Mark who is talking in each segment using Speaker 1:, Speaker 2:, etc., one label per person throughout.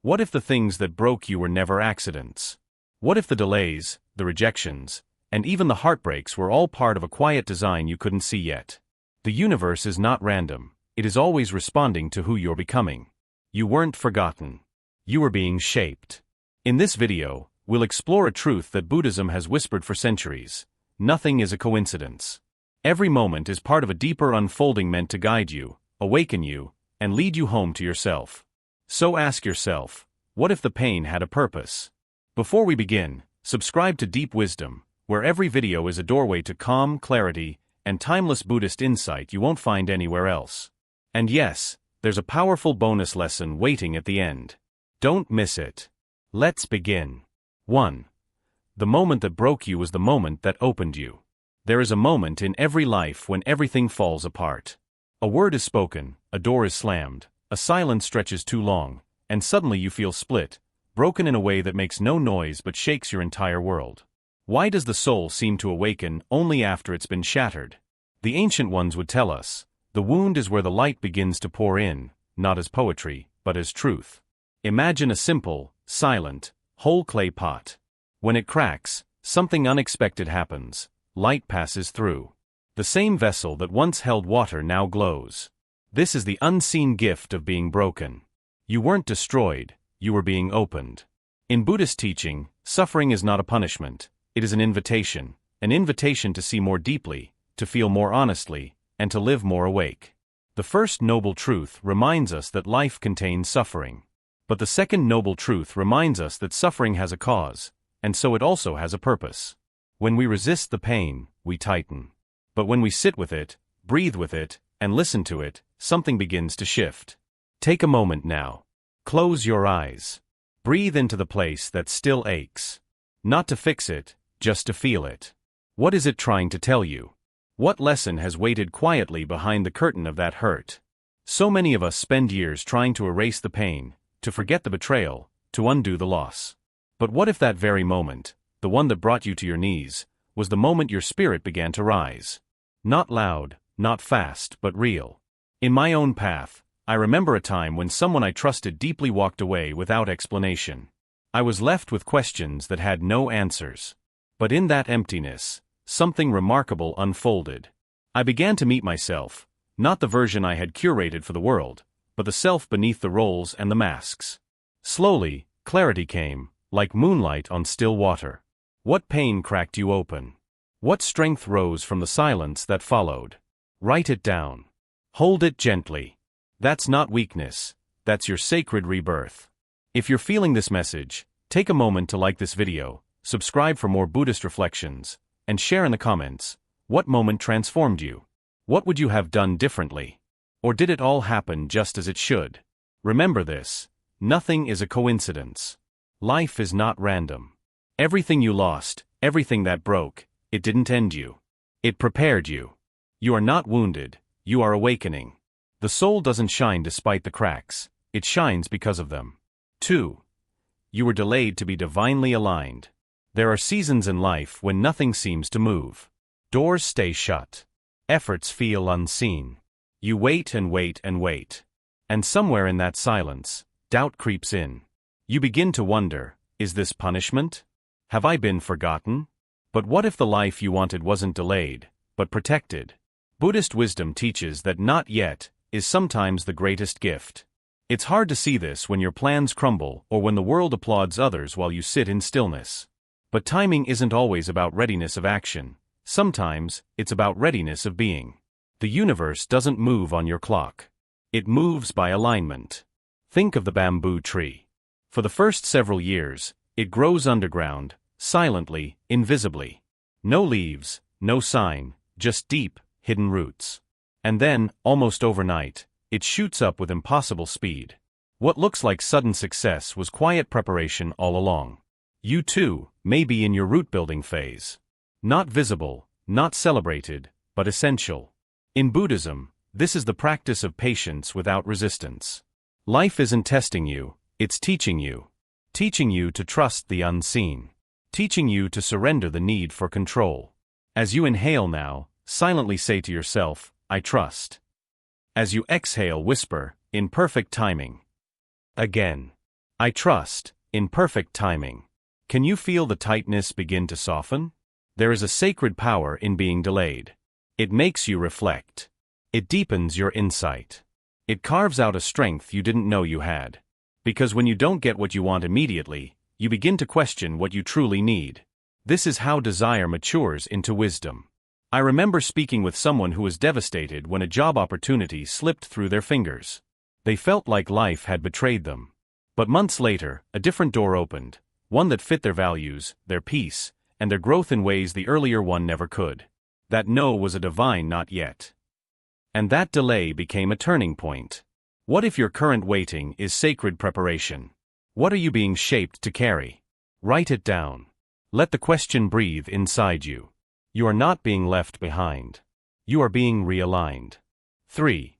Speaker 1: What if the things that broke you were never accidents? What if the delays, the rejections, and even the heartbreaks were all part of a quiet design you couldn't see yet? The universe is not random, it is always responding to who you're becoming. You weren't forgotten. You were being shaped. In this video, we'll explore a truth that Buddhism has whispered for centuries. Nothing is a coincidence. Every moment is part of a deeper unfolding meant to guide you, awaken you, and lead you home to yourself. So ask yourself, what if the pain had a purpose? Before we begin, subscribe to Deep Wisdom, where every video is a doorway to calm, clarity, and timeless Buddhist insight you won't find anywhere else. And yes, there's a powerful bonus lesson waiting at the end. Don't miss it. Let's begin. 1. The moment that broke you was the moment that opened you. There is a moment in every life when everything falls apart. A word is spoken, a door is slammed, a silence stretches too long, and suddenly you feel split, broken in a way that makes no noise but shakes your entire world. Why does the soul seem to awaken only after it's been shattered? The ancient ones would tell us, the wound is where the light begins to pour in, not as poetry, but as truth. Imagine a simple, silent, whole clay pot. When it cracks, something unexpected happens. Light passes through. The same vessel that once held water now glows. This is the unseen gift of being broken. You weren't destroyed, you were being opened. In Buddhist teaching, suffering is not a punishment, it is an invitation to see more deeply, to feel more honestly, and to live more awake. The first noble truth reminds us that life contains suffering. But the second noble truth reminds us that suffering has a cause, and so it also has a purpose. When we resist the pain, we tighten. But when we sit with it, breathe with it, and listen to it, something begins to shift. Take a moment now. Close your eyes. Breathe into the place that still aches. Not to fix it, just to feel it. What is it trying to tell you? What lesson has waited quietly behind the curtain of that hurt? So many of us spend years trying to erase the pain, to forget the betrayal, to undo the loss. But what if that very moment, the one that brought you to your knees, was the moment your spirit began to rise? Not loud, not fast, but real. In my own path, I remember a time when someone I trusted deeply walked away without explanation. I was left with questions that had no answers. But in that emptiness, something remarkable unfolded. I began to meet myself, not the version I had curated for the world, but the self beneath the roles and the masks. Slowly, clarity came, like moonlight on still water. What pain cracked you open? What strength rose from the silence that followed? Write it down. Hold it gently. That's not weakness, that's your sacred rebirth. If you're feeling this message, take a moment to like this video, subscribe for more Buddhist reflections, and share in the comments, what moment transformed you? What would you have done differently? Or did it all happen just as it should? Remember this, nothing is a coincidence. Life is not random. Everything you lost, everything that broke, it didn't end you. It prepared you. You are not wounded, you are awakening. The soul doesn't shine despite the cracks, it shines because of them. 2. You were delayed to be divinely aligned. There are seasons in life when nothing seems to move. Doors stay shut. Efforts feel unseen. You wait and wait and wait. And somewhere in that silence, doubt creeps in. You begin to wonder, is this punishment? Have I been forgotten? But what if the life you wanted wasn't delayed, but protected? Buddhist wisdom teaches that not yet is sometimes the greatest gift. It's hard to see this when your plans crumble or when the world applauds others while you sit in stillness. But timing isn't always about readiness of action. Sometimes, it's about readiness of being. The universe doesn't move on your clock. It moves by alignment. Think of the bamboo tree. For the first several years, it grows underground, silently, invisibly. No leaves, no sign, just deep, hidden roots. And then, almost overnight, it shoots up with impossible speed. What looks like sudden success was quiet preparation all along. You too may be in your root-building phase. Not visible, not celebrated, but essential. In Buddhism, this is the practice of patience without resistance. Life isn't testing you, it's teaching you. Teaching you to trust the unseen. Teaching you to surrender the need for control. As you inhale now, silently say to yourself, I trust. As you exhale, whisper, in perfect timing. Again. I trust, in perfect timing. Can you feel the tightness begin to soften? There is a sacred power in being delayed. It makes you reflect. It deepens your insight. It carves out a strength you didn't know you had. Because when you don't get what you want immediately, you begin to question what you truly need. This is how desire matures into wisdom. I remember speaking with someone who was devastated when a job opportunity slipped through their fingers. They felt like life had betrayed them. But months later, a different door opened, one that fit their values, their peace, and their growth in ways the earlier one never could. That no was a divine not yet. And that delay became a turning point. What if your current waiting is sacred preparation? What are you being shaped to carry? Write it down. Let the question breathe inside you. You are not being left behind. You are being realigned. 3.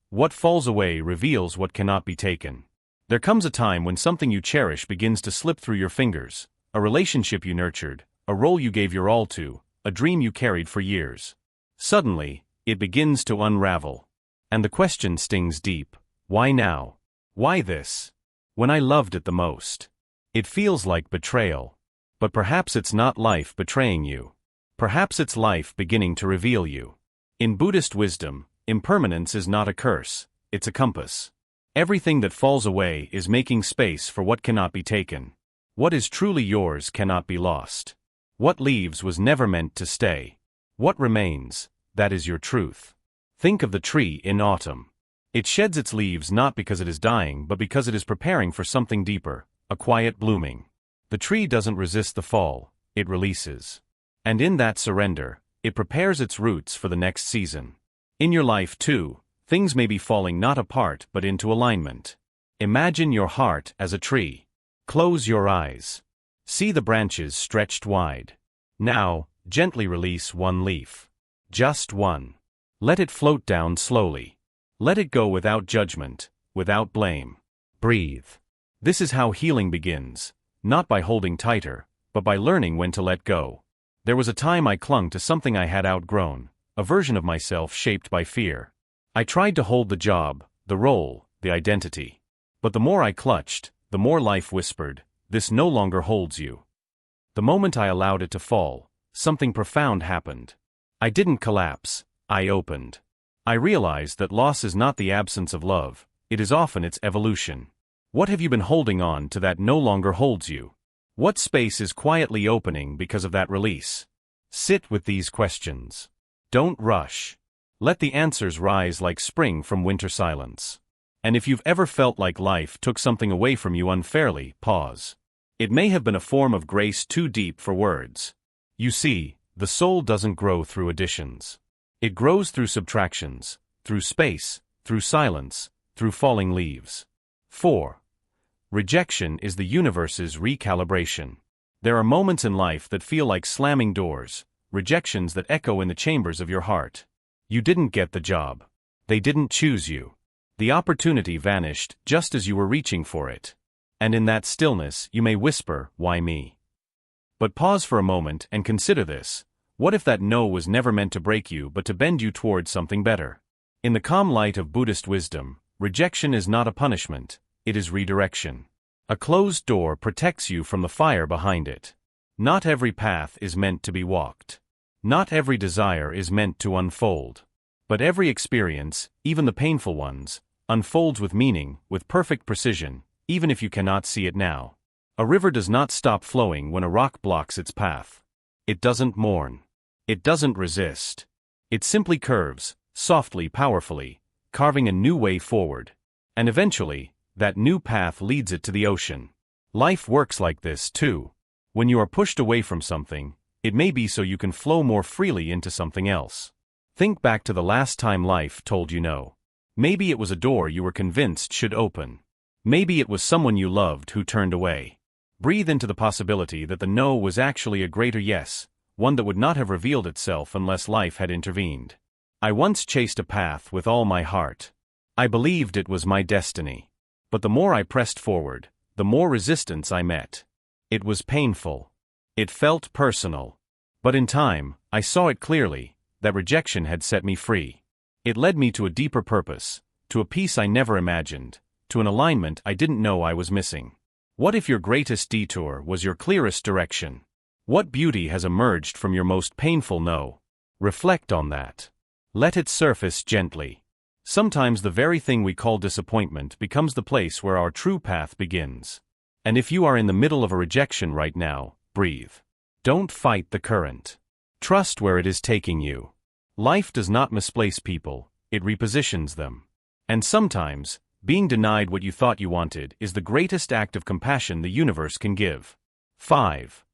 Speaker 1: What falls away reveals what cannot be taken. There comes a time when something you cherish begins to slip through your fingers, a relationship you nurtured, a role you gave your all to, a dream you carried for years. Suddenly, it begins to unravel. And the question stings deep. Why now? Why this? When I loved it the most. It feels like betrayal. But perhaps it's not life betraying you. Perhaps it's life beginning to reveal you. In Buddhist wisdom, impermanence is not a curse, it's a compass. Everything that falls away is making space for what cannot be taken. What is truly yours cannot be lost. What leaves was never meant to stay. What remains, that is your truth. Think of the tree in autumn. It sheds its leaves not because it is dying but because it is preparing for something deeper, a quiet blooming. The tree doesn't resist the fall, it releases. And in that surrender, it prepares its roots for the next season. In your life too, things may be falling not apart but into alignment. Imagine your heart as a tree. Close your eyes. See the branches stretched wide. Now, gently release one leaf. Just one. Let it float down slowly. Let it go without judgment, without blame. Breathe. This is how healing begins, not by holding tighter, but by learning when to let go. There was a time I clung to something I had outgrown, a version of myself shaped by fear. I tried to hold the job, the role, the identity. But the more I clutched, the more life whispered, "This no longer holds you." The moment I allowed it to fall, something profound happened. I didn't collapse, I opened. I realized that loss is not the absence of love, it is often its evolution. What have you been holding on to that no longer holds you? What space is quietly opening because of that release? Sit with these questions. Don't rush. Let the answers rise like spring from winter silence. And if you've ever felt like life took something away from you unfairly, pause. It may have been a form of grace too deep for words. You see, the soul doesn't grow through additions. It grows through subtractions, through space, through silence, through falling leaves. 4. Rejection is the universe's recalibration. There are moments in life that feel like slamming doors, rejections that echo in the chambers of your heart. You didn't get the job. They didn't choose you. The opportunity vanished just as you were reaching for it. And in that stillness you may whisper, "Why me?" But pause for a moment and consider this. What if that no was never meant to break you but to bend you towards something better? In the calm light of Buddhist wisdom, rejection is not a punishment, it is redirection. A closed door protects you from the fire behind it. Not every path is meant to be walked. Not every desire is meant to unfold. But every experience, even the painful ones, unfolds with meaning, with perfect precision, even if you cannot see it now. A river does not stop flowing when a rock blocks its path. It doesn't mourn. It doesn't resist. It simply curves, softly, powerfully, carving a new way forward. And eventually, that new path leads it to the ocean. Life works like this too. When you are pushed away from something, it may be so you can flow more freely into something else. Think back to the last time life told you no. Maybe it was a door you were convinced should open. Maybe it was someone you loved who turned away. Breathe into the possibility that the no was actually a greater yes, one that would not have revealed itself unless life had intervened. I once chased a path with all my heart. I believed it was my destiny. But the more I pressed forward, the more resistance I met. It was painful. It felt personal. But in time, I saw it clearly, that rejection had set me free. It led me to a deeper purpose, to a peace I never imagined, to an alignment I didn't know I was missing? What if your greatest detour was your clearest direction? What beauty has emerged from your most painful no? Reflect on that. Let it surface gently. Sometimes the very thing we call disappointment becomes the place where our true path begins. And if you are in the middle of a rejection right now, breathe. Don't fight the current. Trust where it is taking you. Life does not misplace people, it repositions them. And sometimes, being denied what you thought you wanted is the greatest act of compassion the universe can give. 5.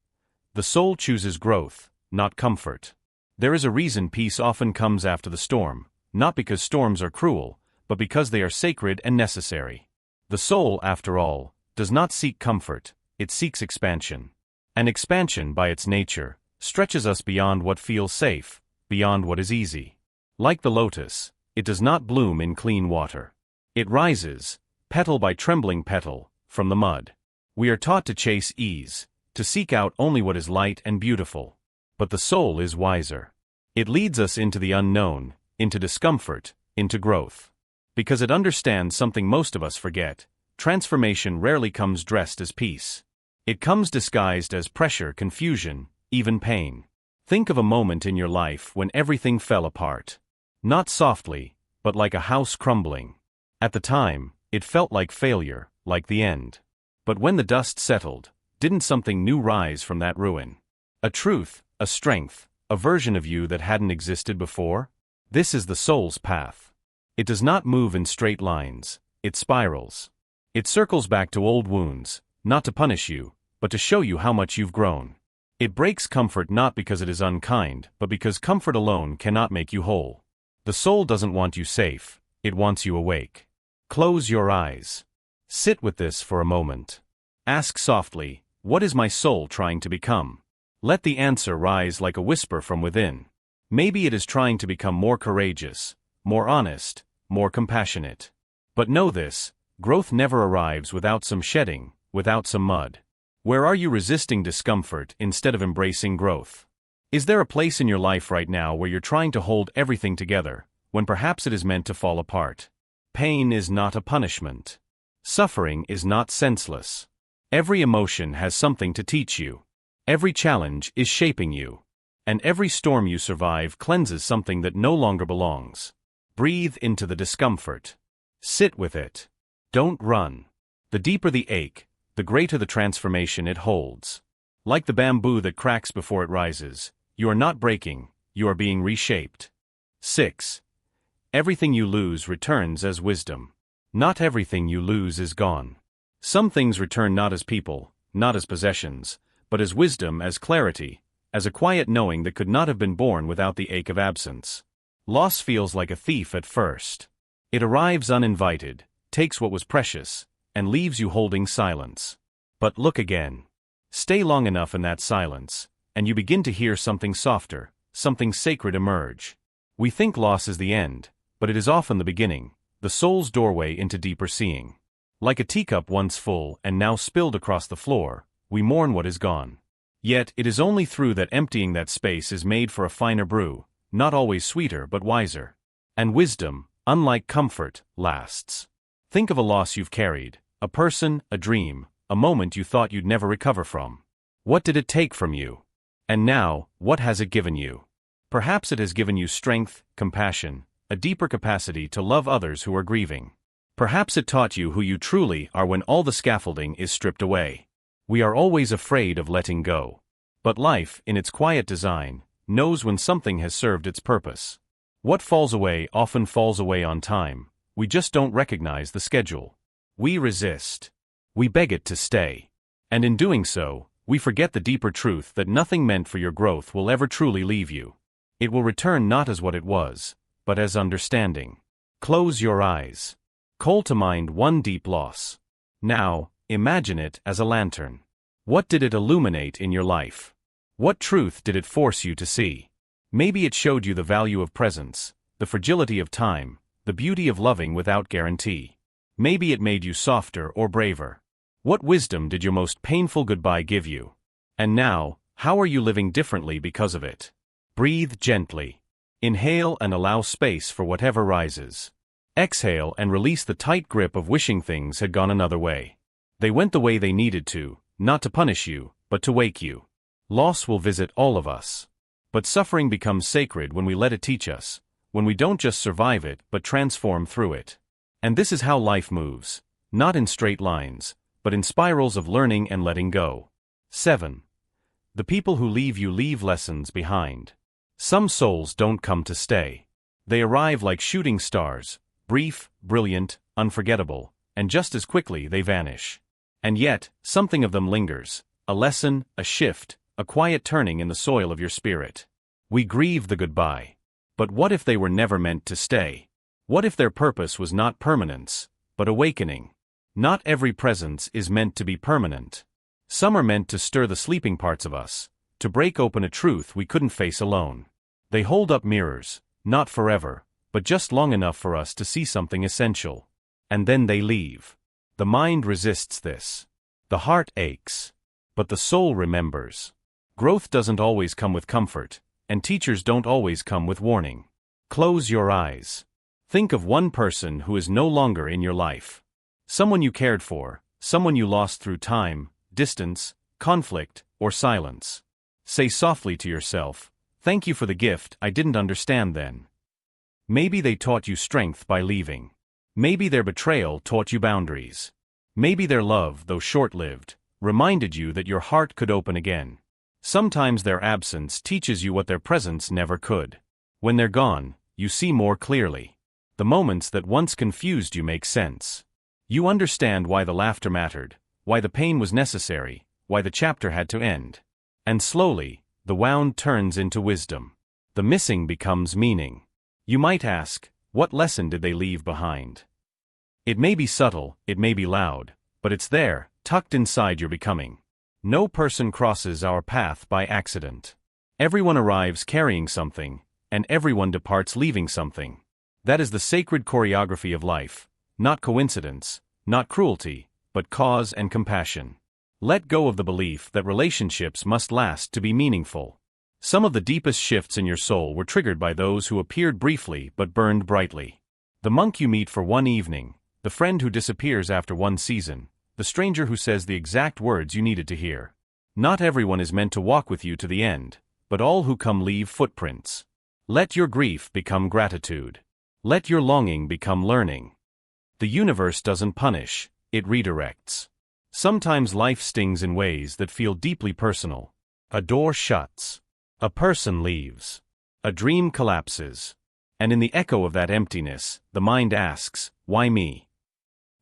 Speaker 1: The soul chooses growth, not comfort. There is a reason peace often comes after the storm, not because storms are cruel, but because they are sacred and necessary. The soul, after all, does not seek comfort, it seeks expansion. And expansion, by its nature, stretches us beyond what feels safe, beyond what is easy. Like the lotus, it does not bloom in clean water. It rises, petal by trembling petal, from the mud. We are taught to chase ease, to seek out only what is light and beautiful. But the soul is wiser. It leads us into the unknown, into discomfort, into growth. Because it understands something most of us forget: transformation rarely comes dressed as peace. It comes disguised as pressure, confusion, even pain. Think of a moment in your life when everything fell apart. Not softly, but like a house crumbling. At the time, it felt like failure, like the end. But when the dust settled, didn't something new rise from that ruin? A truth, a strength, a version of you that hadn't existed before? This is the soul's path. It does not move in straight lines, it spirals. It circles back to old wounds, not to punish you, but to show you how much you've grown. It breaks comfort not because it is unkind, but because comfort alone cannot make you whole. The soul doesn't want you safe, it wants you awake. Close your eyes. Sit with this for a moment. Ask softly, what is my soul trying to become? Let the answer rise like a whisper from within. Maybe it is trying to become more courageous, more honest, more compassionate. But know this: growth never arrives without some shedding, without some mud. Where are you resisting discomfort instead of embracing growth? Is there a place in your life right now where you're trying to hold everything together, when perhaps it is meant to fall apart? Pain is not a punishment. Suffering is not senseless. Every emotion has something to teach you. Every challenge is shaping you. And every storm you survive cleanses something that no longer belongs. Breathe into the discomfort. Sit with it. Don't run. The deeper the ache, the greater the transformation it holds. Like the bamboo that cracks before it rises, you are not breaking, you are being reshaped. 6. Everything you lose returns as wisdom. Not everything you lose is gone. Some things return not as people, not as possessions, but as wisdom, as clarity, as a quiet knowing that could not have been born without the ache of absence. Loss feels like a thief at first. It arrives uninvited, takes what was precious, and leaves you holding silence. But look again. Stay long enough in that silence, and you begin to hear something softer, something sacred emerge. We think loss is the end, but it is often the beginning, the soul's doorway into deeper seeing. Like a teacup once full and now spilled across the floor, we mourn what is gone. Yet it is only through that emptying that space is made for a finer brew, not always sweeter but wiser. And wisdom, unlike comfort, lasts. Think of a loss you've carried, a person, a dream, a moment you thought you'd never recover from. What did it take from you? And now, what has it given you? Perhaps it has given you strength, compassion, a deeper capacity to love others who are grieving. Perhaps it taught you who you truly are when all the scaffolding is stripped away. We are always afraid of letting go. But life, in its quiet design, knows when something has served its purpose. What falls away often falls away on time, we just don't recognize the schedule. We resist. We beg it to stay. And in doing so, we forget the deeper truth that nothing meant for your growth will ever truly leave you. It will return not as what it was, but as understanding. Close your eyes. Call to mind one deep loss. Now, imagine it as a lantern. What did it illuminate in your life? What truth did it force you to see? Maybe it showed you the value of presence, the fragility of time, the beauty of loving without guarantee. Maybe it made you softer or braver. What wisdom did your most painful goodbye give you? And now, how are you living differently because of it? Breathe gently. Inhale and allow space for whatever rises. Exhale and release the tight grip of wishing things had gone another way. They went the way they needed to, not to punish you, but to wake you. Loss will visit all of us. But suffering becomes sacred when we let it teach us, when we don't just survive it but transform through it. And this is how life moves, not in straight lines, but in spirals of learning and letting go. 7. The people who leave you leave lessons behind. Some souls don't come to stay. They arrive like shooting stars, brief, brilliant, unforgettable, and just as quickly they vanish. And yet, something of them lingers, a lesson, a shift, a quiet turning in the soil of your spirit. We grieve the goodbye. But what if they were never meant to stay? What if their purpose was not permanence, but awakening? Not every presence is meant to be permanent. Some are meant to stir the sleeping parts of us, to break open a truth we couldn't face alone. They hold up mirrors, not forever, but just long enough for us to see something essential. And then they leave. The mind resists this. The heart aches. But the soul remembers. Growth doesn't always come with comfort, and teachers don't always come with warning. Close your eyes. Think of one person who is no longer in your life. Someone you cared for, someone you lost through time, distance, conflict, or silence. Say softly to yourself, "Thank you for the gift I didn't understand then." Maybe they taught you strength by leaving. Maybe their betrayal taught you boundaries. Maybe their love, though short-lived, reminded you that your heart could open again. Sometimes their absence teaches you what their presence never could. When they're gone, you see more clearly. The moments that once confused you make sense. You understand why the laughter mattered, why the pain was necessary, why the chapter had to end. And slowly, the wound turns into wisdom. The missing becomes meaning. You might ask, what lesson did they leave behind? It may be subtle, it may be loud, but it's there, tucked inside your becoming. No person crosses our path by accident. Everyone arrives carrying something, and everyone departs leaving something. That is the sacred choreography of life, not coincidence, not cruelty, but cause and compassion. Let go of the belief that relationships must last to be meaningful. Some of the deepest shifts in your soul were triggered by those who appeared briefly but burned brightly. The monk you meet for one evening, the friend who disappears after one season, the stranger who says the exact words you needed to hear. Not everyone is meant to walk with you to the end, but all who come leave footprints. Let your grief become gratitude. Let your longing become learning. The universe doesn't punish, it redirects. Sometimes life stings in ways that feel deeply personal. A door shuts. A person leaves. A dream collapses. And in the echo of that emptiness, the mind asks, why me?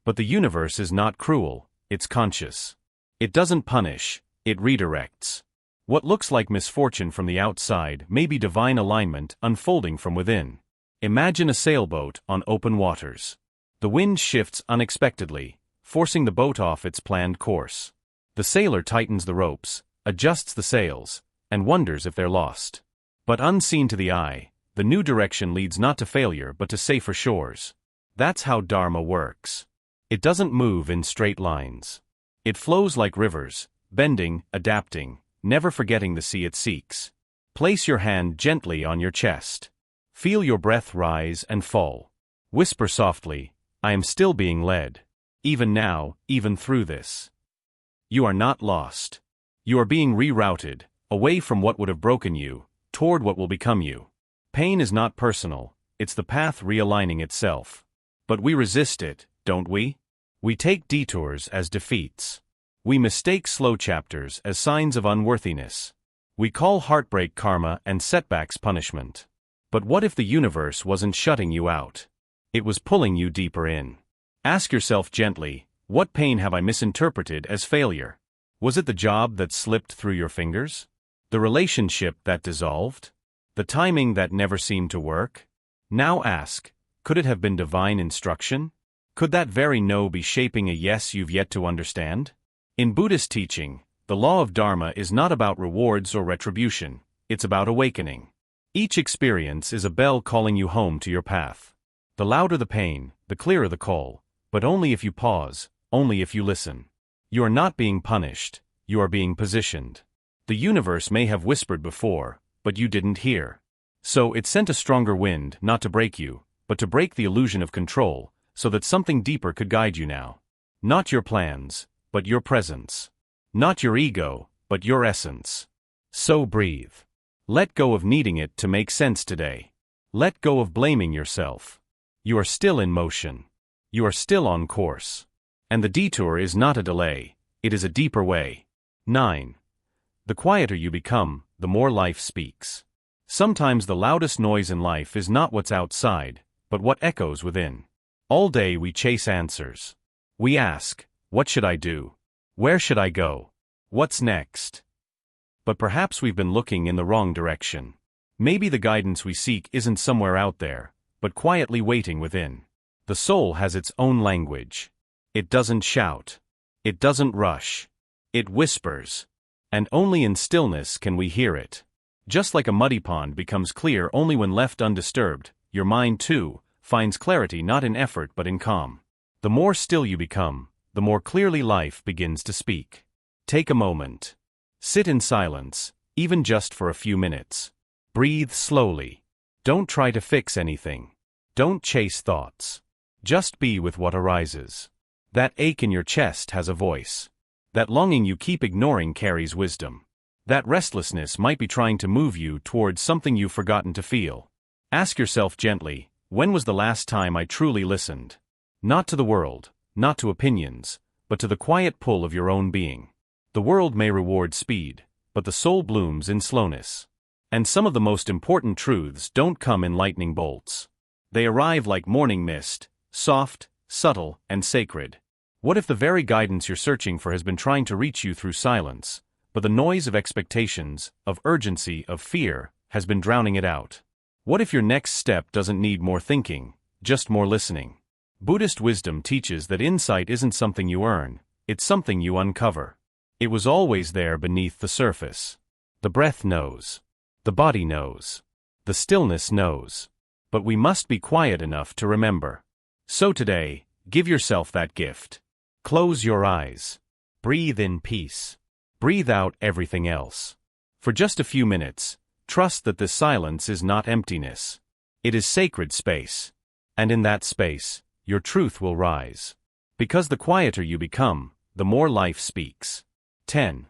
Speaker 1: But the universe is not cruel, it's conscious. It doesn't punish, it redirects. What looks like misfortune from the outside may be divine alignment unfolding from within. Imagine a sailboat on open waters. The wind shifts unexpectedly, forcing the boat off its planned course. The sailor tightens the ropes, adjusts the sails, and wonders if they're lost. But unseen to the eye, the new direction leads not to failure but to safer shores. That's how Dharma works. It doesn't move in straight lines. It flows like rivers, bending, adapting, never forgetting the sea it seeks. Place your hand gently on your chest. Feel your breath rise and fall. Whisper softly, I am still being led. Even now, even through this. You are not lost. You are being rerouted, away from what would have broken you, toward what will become you. Pain is not personal, it's the path realigning itself. But we resist it, don't we? We take detours as defeats. We mistake slow chapters as signs of unworthiness. We call heartbreak karma and setbacks punishment. But what if the universe wasn't shutting you out? It was pulling you deeper in. Ask yourself gently, what pain have I misinterpreted as failure? Was it the job that slipped through your fingers? The relationship that dissolved? The timing that never seemed to work? Now ask, could it have been divine instruction? Could that very no be shaping a yes you've yet to understand? In Buddhist teaching, the law of Dharma is not about rewards or retribution, it's about awakening. Each experience is a bell calling you home to your path. The louder the pain, the clearer the call, but only if you pause, only if you listen. You are not being punished, you are being positioned. The universe may have whispered before, but you didn't hear. So it sent a stronger wind not to break you, but but to break the illusion of control, so that something deeper could guide you now. Not your plans, but your presence. Not your ego, but your essence. So breathe. Let go of needing it to make sense today. Let go of blaming yourself. You are still in motion. You are still on course. And the detour is not a delay, it is a deeper way. 9. The quieter you become, the more life speaks. Sometimes the loudest noise in life is not what's outside, but what echoes within. All day we chase answers. We ask, what should I do? Where should I go? What's next? But perhaps we've been looking in the wrong direction. Maybe the guidance we seek isn't somewhere out there, but quietly waiting within. The soul has its own language. It doesn't shout. It doesn't rush. It whispers. And only in stillness can we hear it. Just like a muddy pond becomes clear only when left undisturbed, your mind too finds clarity not in effort but in calm. The more still you become, the more clearly life begins to speak. Take a moment. Sit in silence, even just for a few minutes. Breathe slowly. Don't try to fix anything. Don't chase thoughts. Just be with what arises. That ache in your chest has a voice. That longing you keep ignoring carries wisdom. That restlessness might be trying to move you towards something you've forgotten to feel. Ask yourself gently, when was the last time I truly listened? Not to the world, not to opinions, but to the quiet pull of your own being. The world may reward speed, but the soul blooms in slowness. And some of the most important truths don't come in lightning bolts. They arrive like morning mist, soft, subtle, and sacred. What if the very guidance you're searching for has been trying to reach you through silence, but the noise of expectations, of urgency, of fear, has been drowning it out? What if your next step doesn't need more thinking, just more listening? Buddhist wisdom teaches that insight isn't something you earn, it's something you uncover. It was always there beneath the surface. The breath knows. The body knows. The stillness knows. But we must be quiet enough to remember. So today, give yourself that gift. Close your eyes. Breathe in peace. Breathe out everything else. For just a few minutes, trust that this silence is not emptiness. It is sacred space. And in that space, your truth will rise. Because the quieter you become, the more life speaks. 10.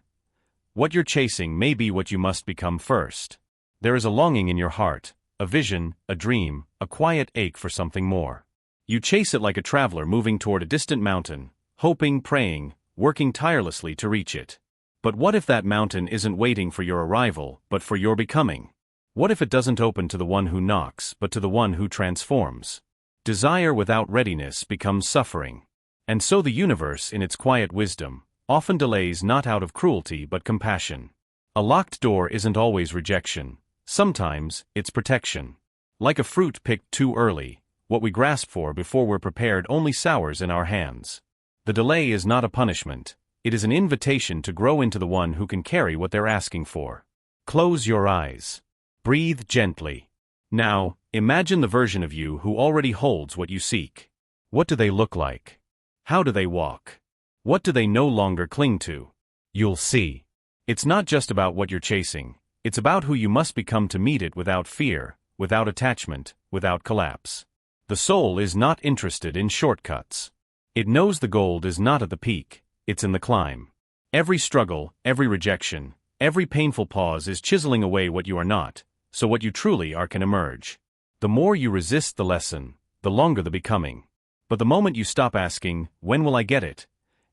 Speaker 1: What you're chasing may be what you must become first. There is a longing in your heart, a vision, a dream, a quiet ache for something more. You chase it like a traveler moving toward a distant mountain, hoping, praying, working tirelessly to reach it. But what if that mountain isn't waiting for your arrival, but for your becoming? What if it doesn't open to the one who knocks, but to the one who transforms? Desire without readiness becomes suffering. And so the universe, in its quiet wisdom, often delays not out of cruelty but compassion. A locked door isn't always rejection. Sometimes, it's protection. Like a fruit picked too early, what we grasp for before we're prepared only sours in our hands. The delay is not a punishment, it is an invitation to grow into the one who can carry what they're asking for. Close your eyes. Breathe gently. Now, imagine the version of you who already holds what you seek. What do they look like? How do they walk? What do they no longer cling to? You'll see. It's not just about what you're chasing, it's about who you must become to meet it without fear, without attachment, without collapse. The soul is not interested in shortcuts. It knows the gold is not at the peak, it's in the climb. Every struggle, every rejection, every painful pause is chiseling away what you are not, so what you truly are can emerge. The more you resist the lesson, the longer the becoming. But the moment you stop asking, when will I get it?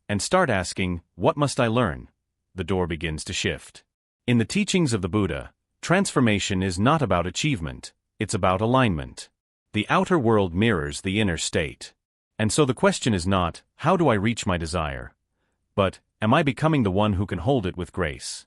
Speaker 1: And start asking, what must I learn? The door begins to shift. In the teachings of the Buddha, transformation is not about achievement, it's about alignment. The outer world mirrors the inner state. And so the question is not, how do I reach my desire? But, am I becoming the one who can hold it with grace?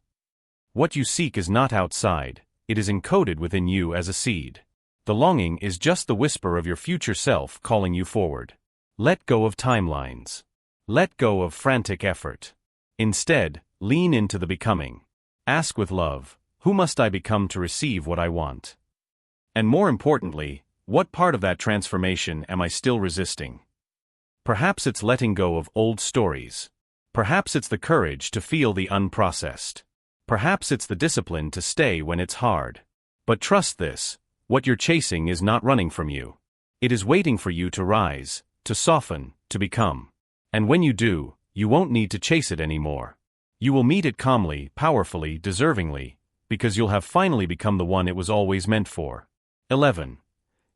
Speaker 1: What you seek is not outside, it is encoded within you as a seed. The longing is just the whisper of your future self calling you forward. Let go of timelines. Let go of frantic effort. Instead, lean into the becoming. Ask with love, who must I become to receive what I want? And more importantly, what part of that transformation am I still resisting? Perhaps it's letting go of old stories. Perhaps it's the courage to feel the unprocessed. Perhaps it's the discipline to stay when it's hard. But trust this, what you're chasing is not running from you. It is waiting for you to rise, to soften, to become. And when you do, you won't need to chase it anymore. You will meet it calmly, powerfully, deservingly, because you'll have finally become the one it was always meant for. 11.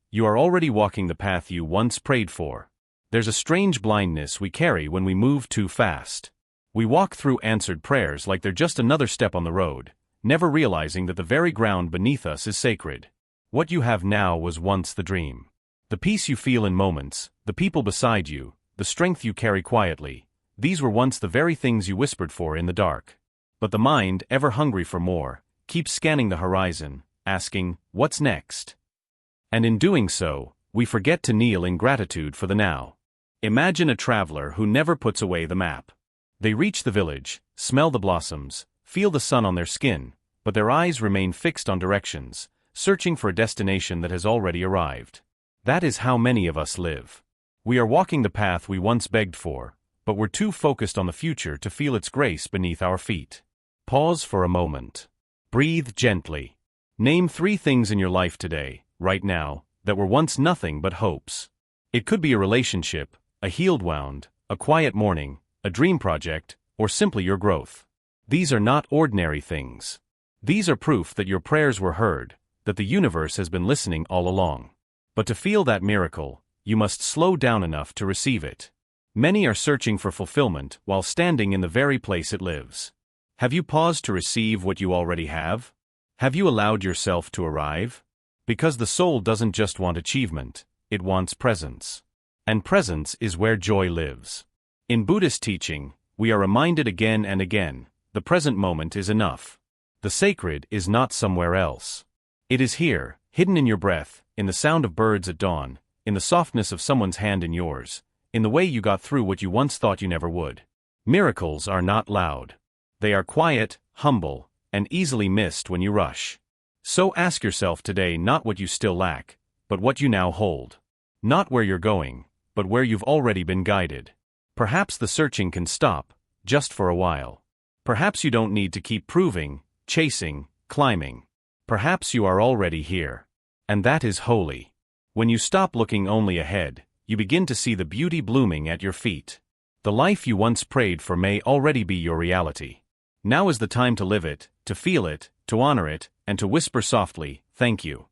Speaker 1: You are already walking the path you once prayed for. There's a strange blindness we carry when we move too fast. We walk through answered prayers like they're just another step on the road, never realizing that the very ground beneath us is sacred. What you have now was once the dream. The peace you feel in moments, the people beside you, the strength you carry quietly, these were once the very things you whispered for in the dark. But the mind, ever hungry for more, keeps scanning the horizon, asking, what's next? And in doing so, we forget to kneel in gratitude for the now. Imagine a traveler who never puts away the map. They reach the village, smell the blossoms, feel the sun on their skin, but their eyes remain fixed on directions, searching for a destination that has already arrived. That is how many of us live. We are walking the path we once begged for, but we're too focused on the future to feel its grace beneath our feet. Pause for a moment. Breathe gently. Name 3 things in your life today, right now, that were once nothing but hopes. It could be a relationship, a healed wound, a quiet morning, a dream project, or simply your growth. These are not ordinary things. These are proof that your prayers were heard, that the universe has been listening all along. But to feel that miracle, you must slow down enough to receive it. Many are searching for fulfillment while standing in the very place it lives. Have you paused to receive what you already have? Have you allowed yourself to arrive? Because the soul doesn't just want achievement, it wants presence. And presence is where joy lives. In Buddhist teaching, we are reminded again and again, the present moment is enough. The sacred is not somewhere else. It is here, hidden in your breath, in the sound of birds at dawn, in the softness of someone's hand in yours, in the way you got through what you once thought you never would. Miracles are not loud. They are quiet, humble, and easily missed when you rush. So ask yourself today not what you still lack, but what you now hold. Not where you're going, but where you've already been guided. Perhaps the searching can stop, just for a while. Perhaps you don't need to keep proving, chasing, climbing. Perhaps you are already here. And that is holy. When you stop looking only ahead, you begin to see the beauty blooming at your feet. The life you once prayed for may already be your reality. Now is the time to live it, to feel it, to honor it, and to whisper softly, thank you.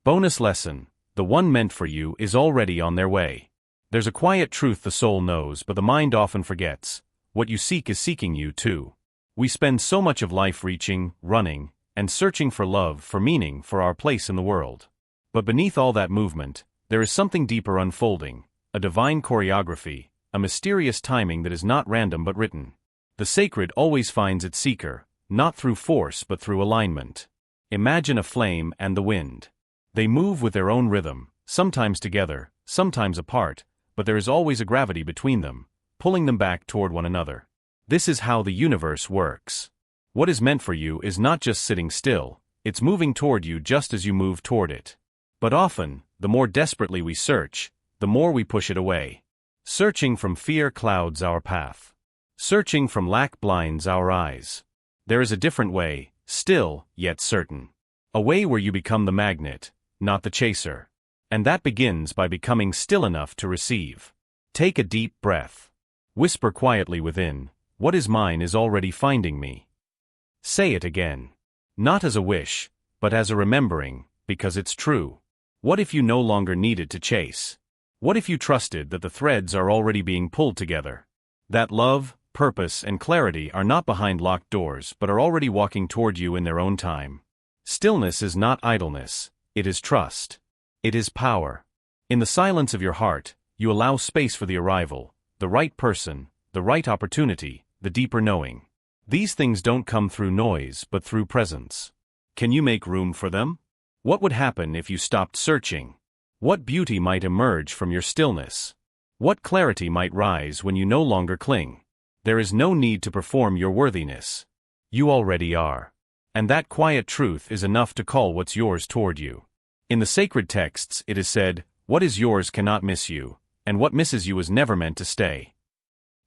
Speaker 1: Bonus lesson: the one meant for you is already on their way. There's a quiet truth the soul knows but the mind often forgets. What you seek is seeking you too. We spend so much of life reaching, running, and searching for love, for meaning, for our place in the world. But beneath all that movement, there is something deeper unfolding, a divine choreography, a mysterious timing that is not random but written. The sacred always finds its seeker, not through force but through alignment. Imagine a flame and the wind. They move with their own rhythm, sometimes together, sometimes apart, but there is always a gravity between them, pulling them back toward one another. This is how the universe works. What is meant for you is not just sitting still, it's moving toward you just as you move toward it. But often, the more desperately we search, the more we push it away. Searching from fear clouds our path. Searching from lack blinds our eyes. There is a different way, still, yet certain. A way where you become the magnet, not the chaser. And that begins by becoming still enough to receive. Take a deep breath. Whisper quietly within, what is mine is already finding me. Say it again. Not as a wish, but as a remembering, because it's true. What if you no longer needed to chase? What if you trusted that the threads are already being pulled together? That love, purpose, and clarity are not behind locked doors but are already walking toward you in their own time. Stillness is not idleness, it is trust. It is power. In the silence of your heart, you allow space for the arrival, the right person, the right opportunity, the deeper knowing. These things don't come through noise but through presence. Can you make room for them? What would happen if you stopped searching? What beauty might emerge from your stillness? What clarity might rise when you no longer cling? There is no need to perform your worthiness. You already are. And that quiet truth is enough to call what's yours toward you. In the sacred texts it is said, what is yours cannot miss you, and what misses you is never meant to stay.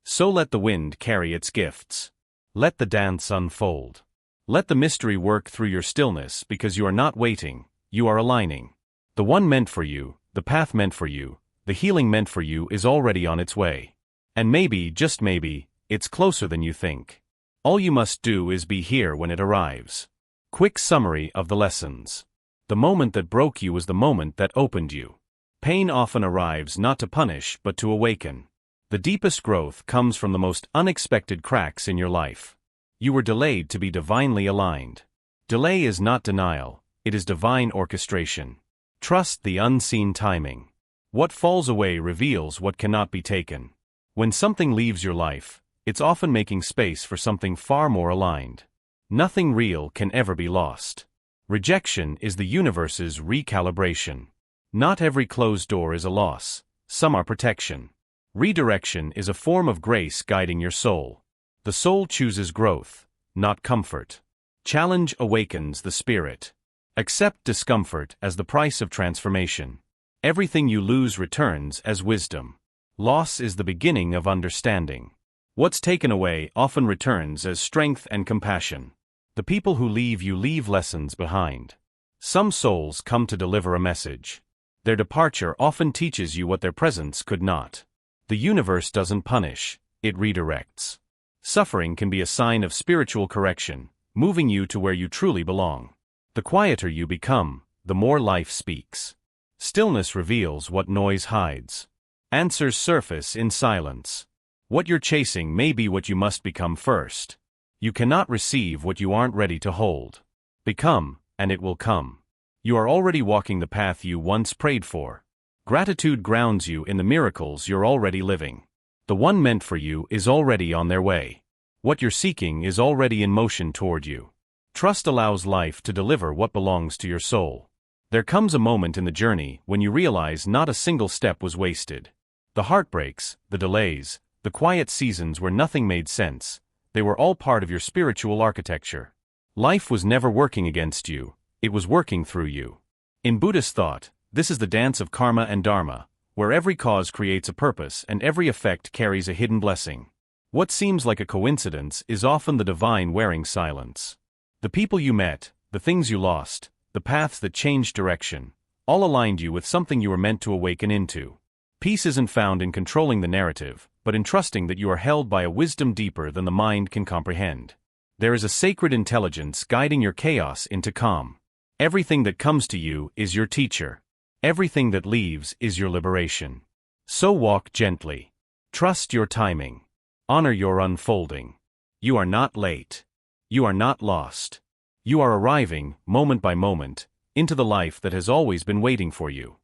Speaker 1: So let the wind carry its gifts. Let the dance unfold. Let the mystery work through your stillness because you are not waiting, you are aligning. The one meant for you, The path meant for you, the healing meant for you is already on its way. And maybe, just maybe, it's closer than you think. All you must do is be here when it arrives. Quick summary of the lessons. The moment that broke you was the moment that opened you. Pain often arrives not to punish but to awaken. The deepest growth comes from the most unexpected cracks in your life. You were delayed to be divinely aligned. Delay is not denial, it is divine orchestration. Trust the unseen timing. What falls away reveals what cannot be taken. When something leaves your life, it's often making space for something far more aligned. Nothing real can ever be lost. Rejection is the universe's recalibration. Not every closed door is a loss, some are protection. Redirection is a form of grace guiding your soul. The soul chooses growth, not comfort. Challenge awakens the spirit. Accept discomfort as the price of transformation. Everything you lose returns as wisdom. Loss is the beginning of understanding. What's taken away often returns as strength and compassion. The people who leave you leave lessons behind. Some souls come to deliver a message. Their departure often teaches you what their presence could not. The universe doesn't punish, it redirects. Suffering can be a sign of spiritual correction, moving you to where you truly belong. The quieter you become, the more life speaks. Stillness reveals what noise hides. Answers surface in silence. What you're chasing may be what you must become first. You cannot receive what you aren't ready to hold. Become, and it will come. You are already walking the path you once prayed for. Gratitude grounds you in the miracles you're already living. The one meant for you is already on their way. What you're seeking is already in motion toward you. Trust allows life to deliver what belongs to your soul. There comes a moment in the journey when you realize not a single step was wasted. The heartbreaks, the delays, the quiet seasons where nothing made sense, they were all part of your spiritual architecture. Life was never working against you, it was working through you. In Buddhist thought, this is the dance of karma and dharma, where every cause creates a purpose and every effect carries a hidden blessing. What seems like a coincidence is often the divine wearing silence. The people you met, the things you lost, the paths that changed direction, all aligned you with something you were meant to awaken into. Peace isn't found in controlling the narrative, but in trusting that you are held by a wisdom deeper than the mind can comprehend. There is a sacred intelligence guiding your chaos into calm. Everything that comes to you is your teacher. Everything that leaves is your liberation. So walk gently. Trust your timing. Honor your unfolding. You are not late. You are not lost. You are arriving, moment by moment, into the life that has always been waiting for you.